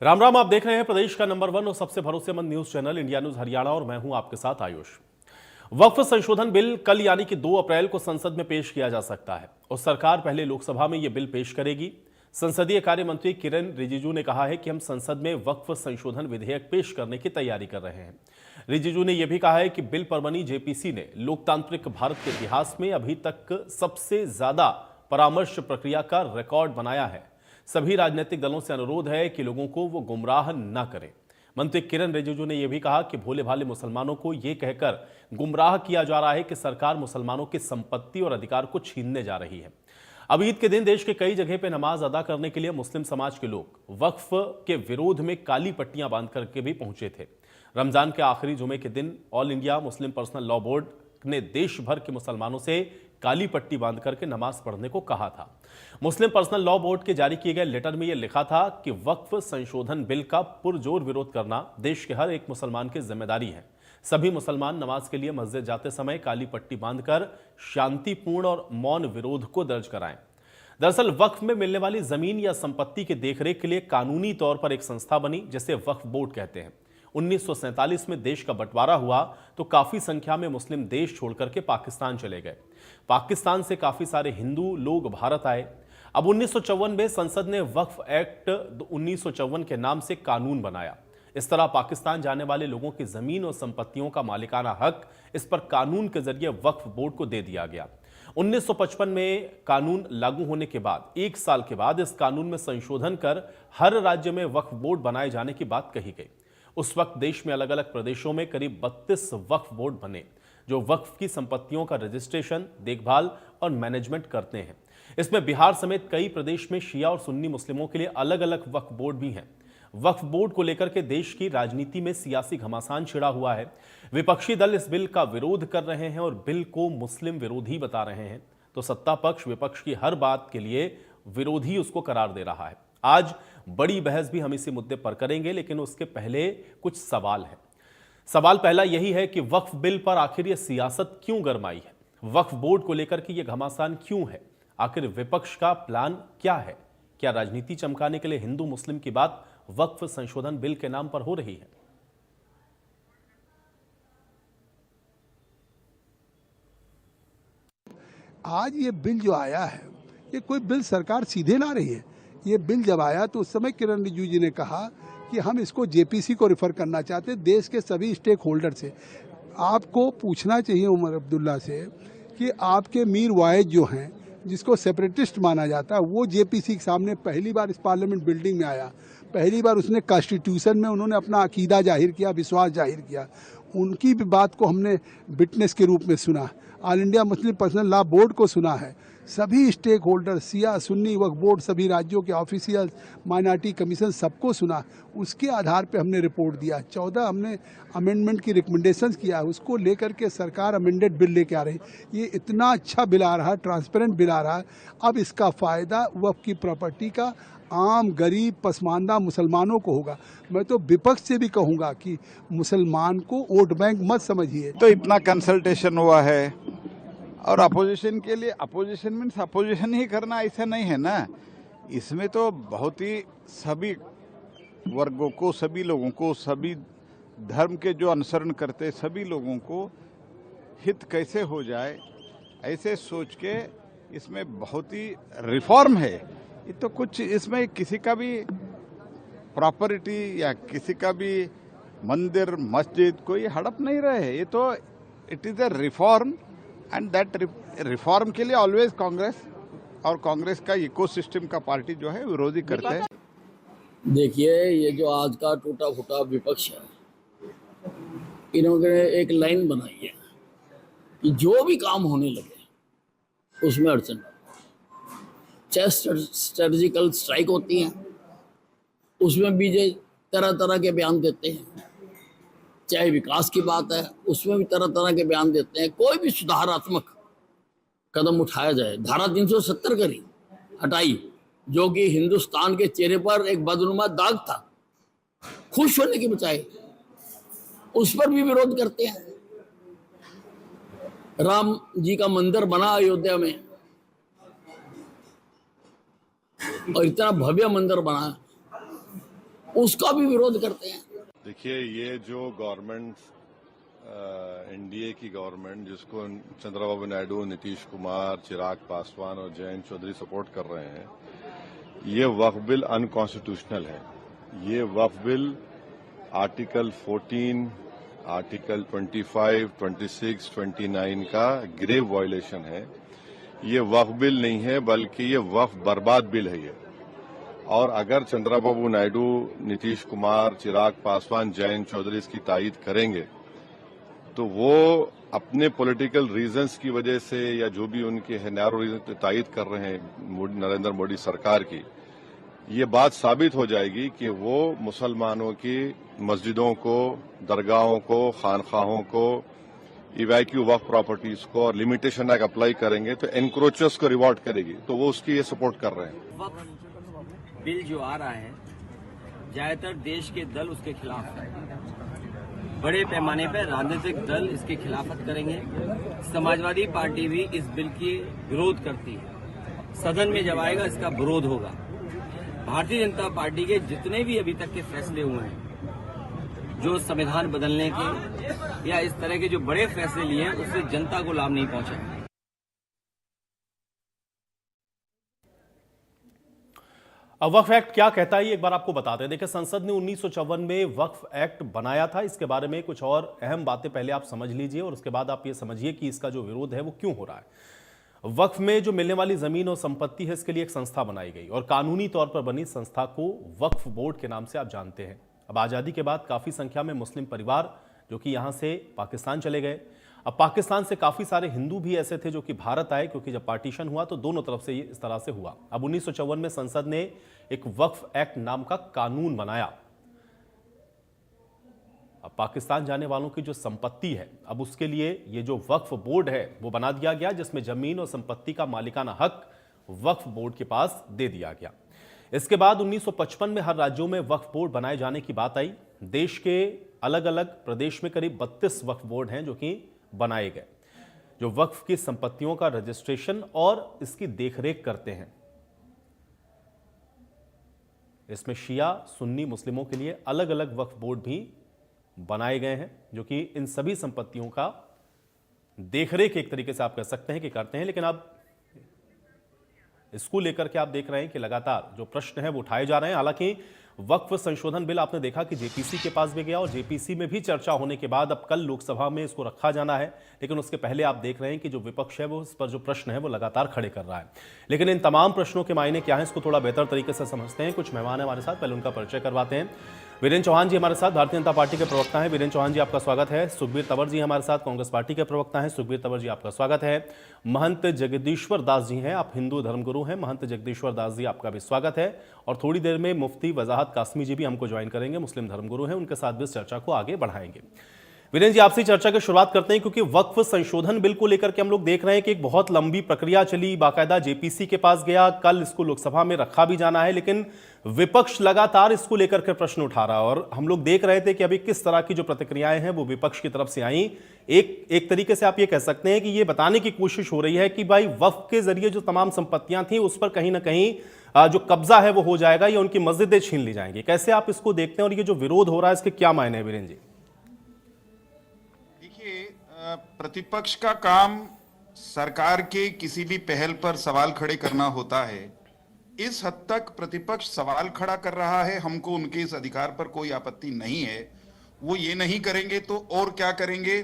राम राम। आप देख रहे हैं प्रदेश का नंबर 1 और सबसे भरोसेमंद news channel India news Haryana और मैं हूं आपके साथ आयुष। वक्फ संशोधन बिल कल यानी कि 2 अप्रैल को संसद में पेश किया जा सकता है और सरकार पहले लोकसभा में यह बिल पेश करेगी। संसदीय कार्य मंत्री किरेन रिजिजू ने कहा है कि हम संसद में वक्फ संशोधन विधेयक पेश करने की तैयारी कर रहे हैं। रिजिजू ने यह भी कहा है कि बिल पर बनी जेपीसी ने लोकतांत्रिक भारत के इतिहास में अभी तक सबसे ज्यादा परामर्श प्रक्रिया का रिकॉर्ड बनाया है। सभी राजनीतिक दलों से अनुरोध है कि लोगों को वो गुमराह न करें। मंत्री किरेन रिजिजू ने यह भी कहा कि भोले भाले मुसलमानों को यह कहकर गुमराह किया जा रहा है कि सरकार मुसलमानों की संपत्ति और अधिकार को छीनने जा रही है। अब ईद के दिन देश के कई जगह पर नमाज अदा करने के लिए मुस्लिम समाज के लोग वक्फ के विरोध में काली पट्टियां बांध करके भी पहुंचे थे। रमजान के आखिरी जुमे के दिन all India Muslim personal law board ने देश भर के मुसलमानों से काली पट्टी बांध करके नमाज पढ़ने को कहा था। मुस्लिम पर्सनल लॉ बोर्ड के जारी किए गए लेटर में यह लिखा था कि वक्फ संशोधन बिल का पुरजोर विरोध करना देश के हर एक मुसलमान की जिम्मेदारी है। सभी मुसलमान नमाज के लिए मस्जिद जाते समय काली पट्टी बांधकर शांतिपूर्ण और मौन विरोध को दर्ज कराएं। दरअसल वक्फ में मिलने वाली जमीन या संपत्ति के देखरेख के लिए कानूनी तौर पर एक संस्था बनी जिसे वक्फ बोर्ड कहते हैं। 1947 में देश का बंटवारा हुआ तो काफी संख्या में मुस्लिम देश छोड़कर के पाकिस्तान चले गए। पाकिस्तान से काफी सारे हिंदू लोग भारत आए। अब 1954 में संसद ने वक्फ एक्ट 1954 के नाम से कानून बनाया। इस तरह पाकिस्तान जाने वाले लोगों की जमीन और संपत्तियों का मालिकाना हक इस पर कानून के जरिए वक्फ बोर्ड को दे दिया गया। 1955 में कानून लागू होने के बाद 1 साल के बाद इस कानून में संशोधन कर हर राज्य में वक्फ बोर्ड बनाए जाने की बात कही गई। उस वक्त देश में अलग अलग प्रदेशों में करीब 32 वक्फ बोर्ड बने जो वक्फ की संपत्तियों का रजिस्ट्रेशन, देखभाल और मैनेजमेंट करते हैं। इसमें बिहार समेत कई प्रदेश में शिया और सुन्नी मुस्लिमों के लिए अलग अलग वक्फ बोर्ड भी हैं। वक्फ बोर्ड को लेकर के देश की राजनीति में सियासी घमासान छिड़ा हुआ है। विपक्षी दल इस बिल का विरोध कर रहे हैं और बिल को मुस्लिम विरोधी बता रहे हैं, तो सत्ता पक्ष विपक्ष की हर बात के लिए विरोधी उसको करार दे रहा है। आज बड़ी बहस भी हम इसी मुद्दे पर करेंगे, लेकिन उसके पहले कुछ सवाल है। सवाल पहला यही है कि वक्फ बिल पर आखिर यह सियासत क्यों गरमाई है? वक्फ बोर्ड को लेकर के यह घमासान क्यों है? आखिर विपक्ष का प्लान क्या है? क्या राजनीति चमकाने के लिए हिंदू मुस्लिम की बात वक्फ संशोधन बिल के नाम पर हो रही है? आज ये बिल जो आया है, ये कोई बिल सरकार सीधे ला रही है। ये बिल जब आया तो उस समय किरेन रिजिजू जी ने कहा कि हम इसको जेपीसी को रेफर करना चाहते हैं, देश के सभी स्टेक होल्डर से। आपको पूछना चाहिए उमर अब्दुल्ला से कि आपके मीर वाइज जो हैं, जिसको सेपरेटिस्ट माना जाता है, वो जेपीसी के सामने पहली बार इस पार्लियामेंट बिल्डिंग में आया। पहली बार उसने कॉन्स्टिट्यूशन में उन्होंने अपना अकीदा जाहिर किया, विश्वास जाहिर किया। उनकी भी बात को हमने विटनेस के रूप में सुना। All India Muslim personal law board को सुना है। सभी स्टेक होल्डर, सिया सुन्नी वक्फ बोर्ड, सभी राज्यों के ऑफिशियल, माइनॉरिटी कमीशन, सबको सुना। उसके आधार पे हमने रिपोर्ट दिया। 14 हमने अमेंडमेंट की रिकमेंडेशंस किया, उसको लेकर के सरकार अमेंडेड बिल लेके आ रही। ये इतना अच्छा बिल आ रहा है, ट्रांसपेरेंट बिल आ रहा है। अब इसका फ़ायदा वक्फ की प्रॉपर्टी का आम गरीब पसमानदा मुसलमानों को होगा। मैं तो विपक्ष से भी कहूँगा कि मुसलमान को वोट बैंक मत समझिए। तो इतना कंसल्टेशन हुआ है और अपोजिशन के लिए, अपोजिशन मीन्स अपोजिशन ही करना ऐसा नहीं है ना। इसमें तो बहुत ही सभी वर्गों को, सभी लोगों को, सभी धर्म के जो अनुसरण करते सभी लोगों को हित कैसे हो जाए, ऐसे सोच के इसमें बहुत ही रिफॉर्म है। ये तो कुछ इसमें किसी का भी प्रॉपर्टी या किसी का भी मंदिर मस्जिद कोई हड़प नहीं रहे। ये तो it is a reform and that reform के लिए ऑलवेज कांग्रेस और कांग्रेस का इकोसिस्टम का पार्टी जो है विरोधी करते हैं। देखिए, ये जो आज का टूटा फूटा विपक्ष है, इन्होंने एक लाइन बनाई है कि जो भी काम होने लगे उसमें अड़चन, चाहे स्ट्रेटजिकल स्ट्राइक होती हैं उसमें बीजे तरह तरह के बयान देते हैं, चाहे विकास की बात है उसमें भी तरह तरह के बयान देते हैं। कोई भी सुधारात्मक कदम उठाया जाए, धारा 370 करी, हटाई, जो कि हिंदुस्तान के चेहरे पर एक बदनुमा दाग था, खुश होने की बजाय उस पर भी विरोध करते हैं। राम जी का मंदिर बना अयोध्या में और इतना भव्य मंदिर बना, उसका भी विरोध करते हैं। देखिए, ये जो गवर्नमेंट एनडीए की गवर्नमेंट जिसको चंद्रबाबू नायडू, नीतीश कुमार, चिराग पासवान और जयंत चौधरी सपोर्ट कर रहे हैं, ये वक्फ बिल अनकॉन्स्टिट्यूशनल है। ये वक्फ बिल आर्टिकल 14, आर्टिकल 25, 26, 29 का ग्रेव वायलेशन है। ये वक्फ बिल नहीं है, बल्कि ये वक्फ बर्बाद बिल है ये। और अगर चंद्रबाबू नायडू, नीतीश कुमार, चिराग पासवान, जयंत चौधरी इसकी तायीद करेंगे तो वो अपने पॉलिटिकल रीजंस की वजह से या जो भी उनके है नैरो रीजन तायीद कर रहे हैं नरेंद्र मोदी सरकार की, ये बात साबित हो जाएगी कि वो मुसलमानों की मस्जिदों को, दरगाहों को, खानखाहों को, इवैक्यू वक्फ प्रॉपर्टीज को और लिमिटेशन एक्ट अप्लाई करेंगे तो एनक्रोचर्स को रिवॉर्ड करेगी, तो वो उसकी ये सपोर्ट कर रहे हैं। वक्फ बिल जो आ रहा है, ज्यादातर देश के दल उसके खिलाफ है। बड़े पैमाने पर राजनीतिक दल इसके खिलाफत करेंगे। समाजवादी पार्टी भी इस बिल की विरोध करती है। सदन में जब आएगा इसका विरोध होगा। भारतीय जनता पार्टी के जितने भी अभी तक के फैसले हुए हैं, जो संविधान बदलने के या इस तरह के जो बड़े फैसले लिए हैं, उससे जनता को लाभ नहीं पहुंचा। अब वक्फ एक्ट क्या कहता है ये एक बार आपको बताते हैं। देखिए, संसद ने 1954 में वक्फ एक्ट बनाया था। इसके बारे में कुछ और अहम बातें पहले आप समझ लीजिए और उसके बाद आप ये समझिए कि इसका जो विरोध है वो क्यों हो रहा है। वक्फ में जो मिलने वाली जमीन और संपत्ति है, इसके लिए एक संस्था बनाई गई और कानूनी तौर पर बनी संस्था को वक्फ बोर्ड के नाम से आप जानते हैं। अब आज़ादी के बाद काफ़ी संख्या में मुस्लिम परिवार जो कि यहाँ से पाकिस्तान चले गए। अब पाकिस्तान से काफ़ी सारे हिंदू भी ऐसे थे जो कि भारत आए, क्योंकि जब पार्टीशन हुआ तो दोनों तरफ से ये इस तरह से हुआ। अब 1954 में संसद ने एक वक्फ एक्ट नाम का कानून बनाया। अब पाकिस्तान जाने वालों की जो संपत्ति है, अब उसके लिए ये जो वक्फ बोर्ड है वो बना दिया गया, जिसमें जमीन और संपत्ति का मालिकाना हक वक्फ बोर्ड के पास दे दिया गया। इसके बाद 1955 में हर राज्यों में वक्फ बोर्ड बनाए जाने की बात आई। देश के अलग अलग प्रदेश में करीब 32 वक्फ बोर्ड हैं जो कि बनाए गए, जो वक्फ की संपत्तियों का रजिस्ट्रेशन और इसकी देखरेख करते हैं। इसमें शिया, सुन्नी मुस्लिमों के लिए अलग अलग वक्फ बोर्ड भी बनाए गए हैं जो कि इन सभी संपत्तियों का देखरेख एक तरीके से आप कह सकते हैं कि करते हैं। लेकिन अब इसको लेकर के आप देख रहे हैं कि लगातार जो प्रश्न है वो उठाए जा रहे हैं। हालांकि वक्फ संशोधन बिल आपने देखा कि जेपीसी के पास भी गया और जेपीसी में भी चर्चा होने के बाद अब कल लोकसभा में इसको रखा जाना है। लेकिन उसके पहले आप देख रहे हैं कि जो विपक्ष है वो इस पर जो प्रश्न है वो लगातार खड़े कर रहा है। लेकिन इन तमाम प्रश्नों के मायने क्या है, इसको थोड़ा बेहतर तरीके से समझते हैं। कुछ मेहमान हमारे साथ, पहले उनका परिचय करवाते हैं। वीरेंद्र चौहान जी हमारे साथ, भारतीय जनता पार्टी के प्रवक्ता हैं। वीरेंद्र चौहान जी आपका स्वागत है। सुखबीर तंवर जी हमारे साथ, कांग्रेस पार्टी के प्रवक्ता हैं। सुखबीर तंवर जी आपका स्वागत है। महंत जगदीश्वर दास जी हैं, आप हिंदू धर्मगुरु हैं। महंत जगदीश्वर दास जी आपका भी स्वागत है। और थोड़ी देर में मुफ्ती वजाहत कासमी जी भी हमको ज्वाइन करेंगे, मुस्लिम धर्मगुरु हैं, उनके साथ भी इस चर्चा को आगे बढ़ाएंगे। वीरेंद्र जी, आपसे चर्चा की शुरुआत करते हैं क्योंकि वक्फ संशोधन बिल को लेकर के हम लोग देख रहे हैं कि एक बहुत लंबी प्रक्रिया चली, बाकायदा जेपीसी के पास गया, कल इसको लोकसभा में रखा भी जाना है, लेकिन विपक्ष लगातार इसको लेकर के प्रश्न उठा रहा है। और हम लोग देख रहे थे कि अभी किस तरह की जो प्रतिक्रियाएं हैं वो विपक्ष की तरफ से आई। एक तरीके से आप ये कह सकते हैं कि ये बताने की कोशिश हो रही है कि भाई वक्फ के जरिए जो तमाम संपत्तियां थी उस पर कहीं ना कहीं जो कब्जा है वो हो जाएगा या उनकी मस्जिदें छीन ली जाएंगी। कैसे आप इसको देखते हैं और ये जो विरोध हो रहा है इसके क्या मायने हैं वीरेंद्र जी? प्रतिपक्ष का काम सरकार के किसी भी पहल पर सवाल खड़े करना होता है। इस हद तक प्रतिपक्ष सवाल खड़ा कर रहा है, हमको उनके इस अधिकार पर कोई आपत्ति नहीं है। वो ये नहीं करेंगे तो और क्या करेंगे,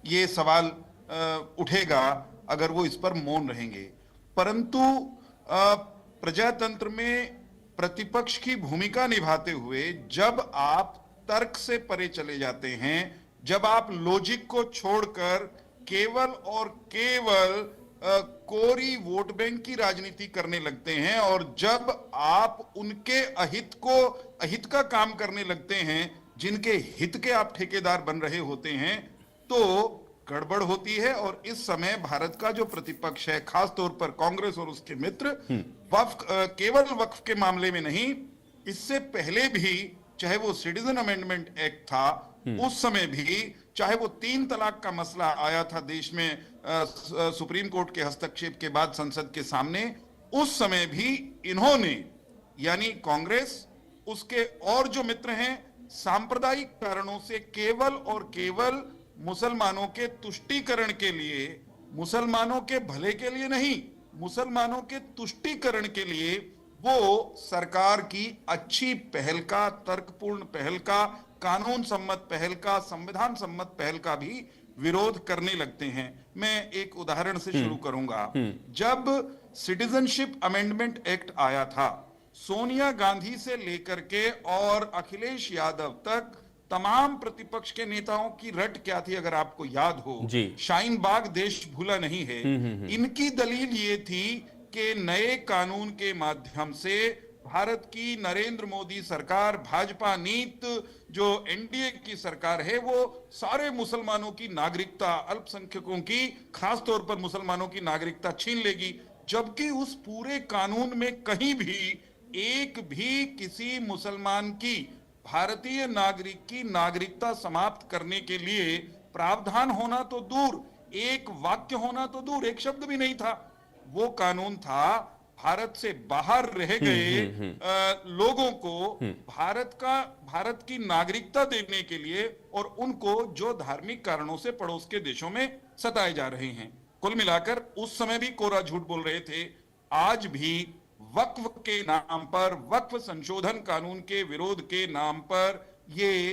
ये सवाल उठेगा अगर वो इस पर मौन रहेंगे। परंतु प्रजातंत्र में प्रतिपक्ष की भूमिका निभाते हुए जब आप तर्क से परे चले जाते हैं, जब आप लॉजिक को छोड़कर केवल और केवल कोरी वोट बैंक की राजनीति करने लगते हैं और जब आप उनके अहित का काम करने लगते हैं, जिनके हित के आप ठेकेदार बन रहे होते हैं, तो गड़बड़ होती है। और इस समय भारत का जो प्रतिपक्ष है, खास तौर पर कांग्रेस और उसके मित्र, केवल वक्फ के मामले में नहीं, इससे पहले भी चाहे वो सिटीजन अमेंडमेंट एक्ट था, उस समय भी चाहे वो 3 तलाक का मसला आया था देश में सुप्रीम कोर्ट के हस्तक्षेप के बाद संसद के सामने, उस समय भी इन्होंने यानी कांग्रेस उसके और जो मित्र हैं सांप्रदायिक कारणों से केवल और केवल मुसलमानों के तुष्टीकरण के लिए, मुसलमानों के भले के लिए नहीं, मुसलमानों के तुष्टीकरण के लिए वो सरकार की अच्छी पहल का, तर्कपूर्ण पहल का, कानून सम्मत पहल का, संविधान सम्मत पहल का भी विरोध करने लगते हैं। मैं एक उदाहरण से शुरू करूंगा। जब सिटीजनशिप अमेंडमेंट एक्ट आया था, सोनिया गांधी से लेकर के और अखिलेश यादव तक तमाम प्रतिपक्ष के नेताओं की रट क्या थी, अगर आपको याद हो, शाहीन बाग देश भूला नहीं है। इनकी दलील ये थी कि नए कानून के माध्यम से भारत की नरेंद्र मोदी सरकार, भाजपा नीत जो एनडीए की सरकार है, वो सारे मुसलमानों की नागरिकता, अल्पसंख्यकों की, खासतौर पर मुसलमानों की नागरिकता छीन लेगी। जबकि उस पूरे कानून में कहीं भी एक भी किसी मुसलमान की, भारतीय नागरिक की नागरिकता समाप्त करने के लिए प्रावधान होना तो दूर, एक वाक्य होना तो दूर, एक शब्द भी नहीं था। वो कानून था भारत से बाहर रह गए लोगों को भारत की नागरिकता देने के लिए, और उनको जो धार्मिक कारणों से पड़ोस के देशों में सताए जा रहे हैं। कुल मिलाकर उस समय भी कोरा झूठ बोल रहे थे, आज भी वक्फ के नाम पर, वक्फ संशोधन कानून के विरोध के नाम पर ये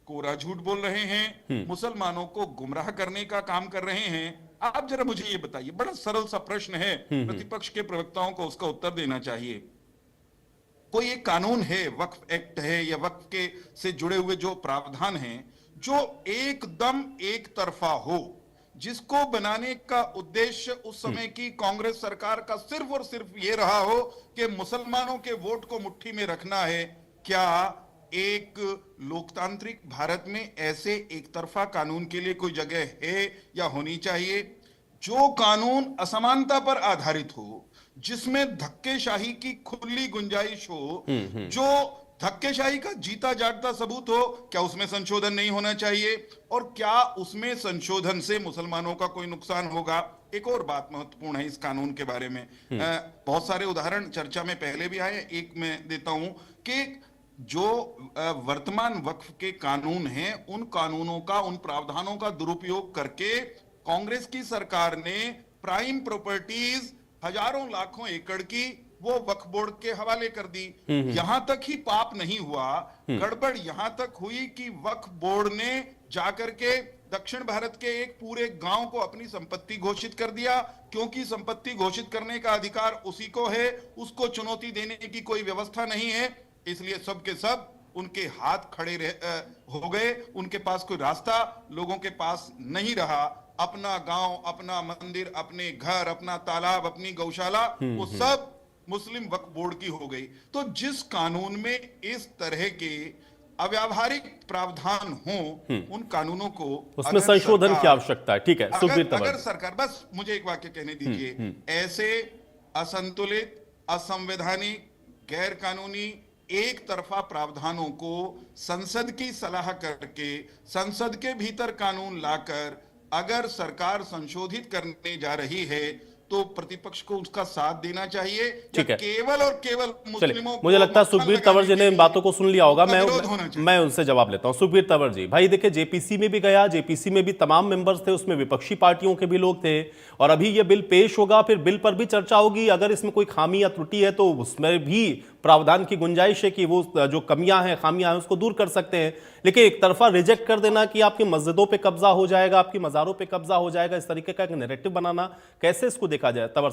कोरा झूठ बोल रहे हैं, मुसलमानों को गुमराह करने का काम कर रहे हैं। आप जरा मुझे ये बताइए, बड़ा सरल सा प्रश्न है, प्रतिपक्ष के प्रवक्ताओं को उसका उत्तर देना चाहिए। कोई एक कानून है, वक्फ एक्ट है या वक्फ के से जुड़े हुए जो प्रावधान हैं, जो एकदम एक तरफा हो, जिसको बनाने का उद्देश्य उस समय की कांग्रेस सरकार का सिर्फ और सिर्फ ये रहा हो कि मुसलमानों के वोट को मुट्ठी में रखना है, क्या एक लोकतांत्रिक भारत में ऐसे एक तरफा कानून के लिए कोई जगह है या होनी चाहिए? जो कानून असमानता पर आधारित हो, जिसमें धक्केशाही की खुली गुंजाइश हो, जो धक्केशाही का जीता जागता सबूत हो, क्या उसमें संशोधन नहीं होना चाहिए? और क्या उसमें संशोधन से मुसलमानों का कोई नुकसान होगा? एक और बात महत्वपूर्ण है इस कानून के बारे में, बहुत सारे उदाहरण चर्चा में पहले भी आए, एक मैं देता हूं कि जो वर्तमान वक्फ के कानून हैं, उन कानूनों का, उन प्रावधानों का दुरुपयोग करके कांग्रेस की सरकार ने प्राइम प्रॉपर्टीज हजारों लाखों एकड़ की वो वक्फ बोर्ड के हवाले कर दी। यहां तक ही पाप नहीं हुआ, गड़बड़ यहां तक हुई कि वक्फ बोर्ड ने जाकर के दक्षिण भारत के एक पूरे गांव को अपनी संपत्ति घोषित कर दिया, क्योंकि संपत्ति घोषित करने का अधिकार उसी को है, उसको चुनौती देने की कोई व्यवस्था नहीं है, इसलिए सब के सब उनके हाथ खड़े हो गए, उनके पास कोई रास्ता लोगों के पास नहीं रहा। अपना गांव, अपना मंदिर, अपने घर, अपना तालाब, अपनी गौशाला, वो सब मुस्लिम वक्फ बोर्ड की हो गई। तो जिस कानून में इस तरह के अव्यावहारिक प्रावधान हो, उन कानूनों को उसमें संशोधन की आवश्यकता है। ठीक है, सुखबीर तंवर, अगर सरकार, बस मुझे एक वाक्य कहने दीजिए, ऐसे असंतुलित, असंवैधानिक, गैर कानूनी, एक तरफा प्रावधानों को संसद की सलाह करके, संसद के भीतर कानून लाकर अगर सरकार संशोधित करने जा रही है, तो प्रतिपक्ष को उसका साथ देना चाहिए। ठीक है, केवल और केवल मुस्लिमों, मुझे लगता है सुखबीर तंवर जी ने इन बातों को सुन लिया होगा। मैं उनसे जवाब लेता हूं। सुखबीर तंवर जी, भाई देखिए, जेपीसी में भी गया, जेपीसी में भी तमाम मेंबर्स थे, उसमें विपक्षी पार्टियों के भी लोग थे, और अभी ये बिल पेश होगा, फिर बिल पर भी चर्चा होगी। अगर इसमें कोई खामी या त्रुटि है तो उसमें भी प्रावधान की गुंजाइश है कि वो जो कमियां हैं, खामियां हैं, उसको दूर कर सकते हैं। लेकिन एक तरफा रिजेक्ट कर देना कि आपकी मस्जिदों पे कब्जा हो जाएगा, आपकी मज़ारों पे कब्जा हो जाएगा, इस तरीके का एक नैरेटिव बनाना, कैसे इसको देखा जाए? तंवर